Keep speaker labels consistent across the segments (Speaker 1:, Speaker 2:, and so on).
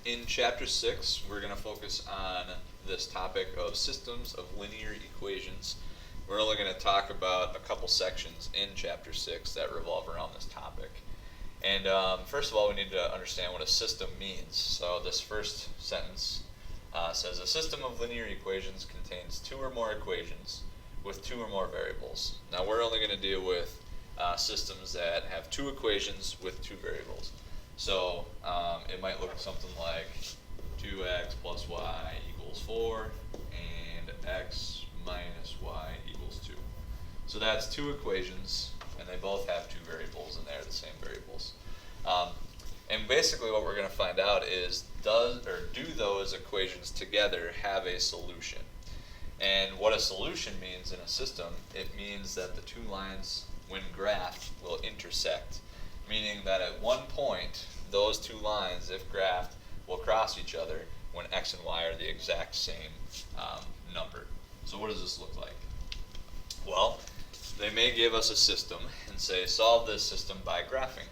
Speaker 1: in chapter 6, we're going to focus on this topic of systems of linear equations. We're only going to talk about a couple sections in chapter 6 that revolve around this topic. And first of all, we need to understand what a system means. So this first sentence says a system of linear equations contains two or more equations with two or more variables. Now we're only going to deal with systems that have two equations with two variables. So it might look something like 2x plus y equals 4 and x minus y equals 2. So that's two equations, and they both have two variables, and they're the same variables. And basically what we're going to find out is do those equations together have a solution? And what a solution means in a system, it means that the two lines, when graphed, will intersect. Meaning that at one point, those two lines, if graphed, will cross each other when x and y are the exact same number. So what does this look like? Well, they may give us a system and say, solve this system by graphing.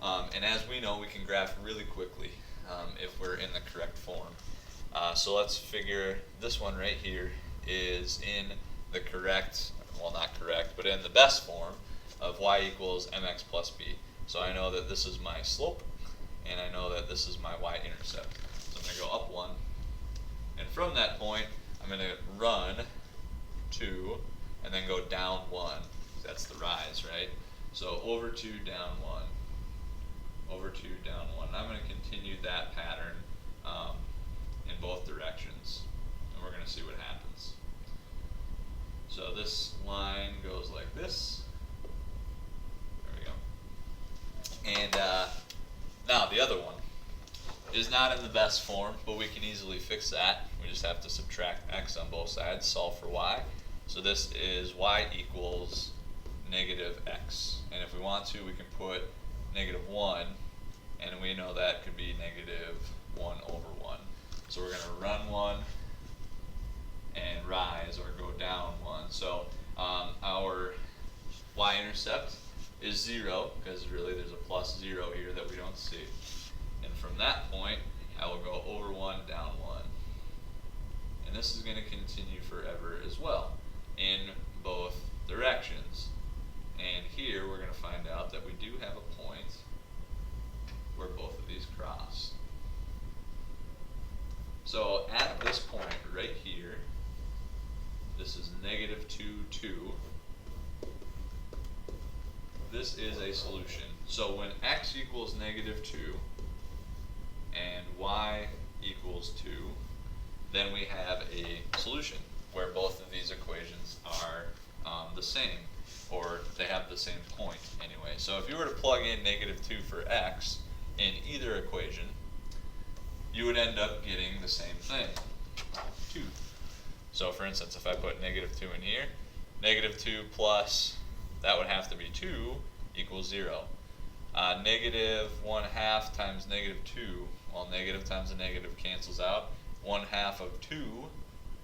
Speaker 1: And as we know, we can graph really quickly if we're in the correct form. So let's figure this one right here is in the correct, well not correct, but in the best form of y equals mx plus b. So I know that this is my slope, and I know that this is my y-intercept. So I'm going to go up 1, and from that point, I'm going to run 2, and then go down 1. That's the rise, right? So over 2, down 1. Over 2, down 1. And I'm going to continue that pattern in both directions, and we're going to see what happens. So this line goes like this. And now the other one is not in the best form, but we can easily fix that. We just have to subtract x on both sides, solve for y. So this is y equals negative x. And if we want to, we can put negative 1, and we know that could be negative 1 over 1. So we're going to run 1 and rise, or go down 1. So our y-intercept is 0, because really there's a plus 0 here that we don't see. And from that point, I will go over 1, down 1. And this is going to continue forever as well, in both directions. And here we're going to find out that we do have a point where both of these cross. So at this point right here, this is negative 2, 2. This is a solution. So when x equals negative 2 and y equals 2, then we have a solution where both of these equations are the same, or they have the same point anyway. So if you were to plug in negative 2 for x in either equation, you would end up getting the same thing, 2. So for instance, if I put negative 2 in here, negative 2 plus, that would have to be 2 equals 0. Negative 1/2 times negative 2, well, negative times a negative cancels out. 1/2 of 2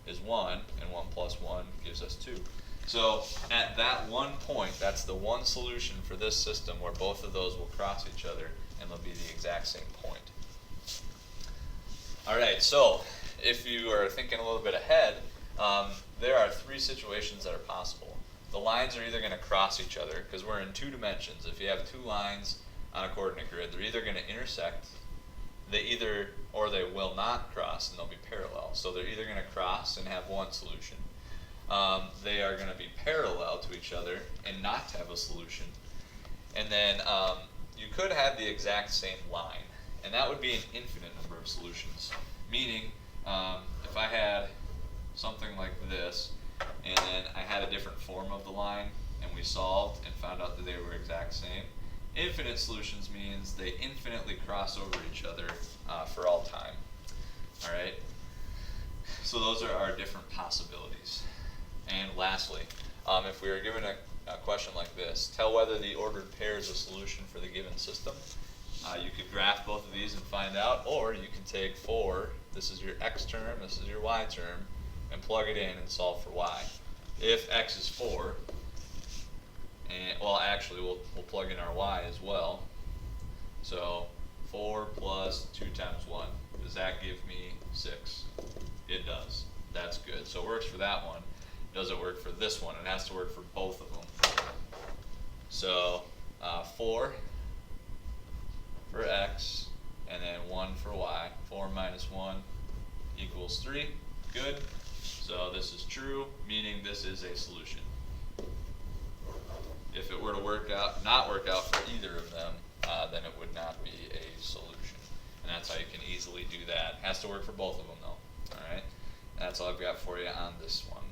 Speaker 1: is 1, and 1 plus 1 gives us 2. So at that one point, that's the one solution for this system where both of those will cross each other, and they'll be the exact same point. Alright, so if you are thinking a little bit ahead, there are three situations that are possible. The lines are either going to cross each other, because we're in two dimensions. If you have two lines on a coordinate grid, they're either going to intersect, or they will not cross, and they'll be parallel. So they're either going to cross and have one solution. They are going to be parallel to each other and not have a solution. And then you could have the exact same line, and that would be an infinite number of solutions. Meaning, if I had something like this, and then I had a different form of the line, and we solved and found out that they were exact same. Infinite solutions means they infinitely cross over each other for all time. Alright? So those are our different possibilities. And lastly, if we were given a question like this, tell whether the ordered pair is a solution for the given system. You could graph both of these and find out, or you can take 4, this is your x term, this is your y term, and plug it in and solve for y. If x is 4, and well actually we'll plug in our y as well. So 4 plus 2 times 1. Does that give me 6? It does. That's good. So it works for that one. Does it work for this one? It has to work for both of them. So 4 for x, and then 1 for y. 4 minus 1 equals 3. Good. So this is true, meaning this is a solution. If it were to not work out for either of them, then it would not be a solution. And that's how you can easily do that. It has to work for both of them though. Alright? That's all I've got for you on this one.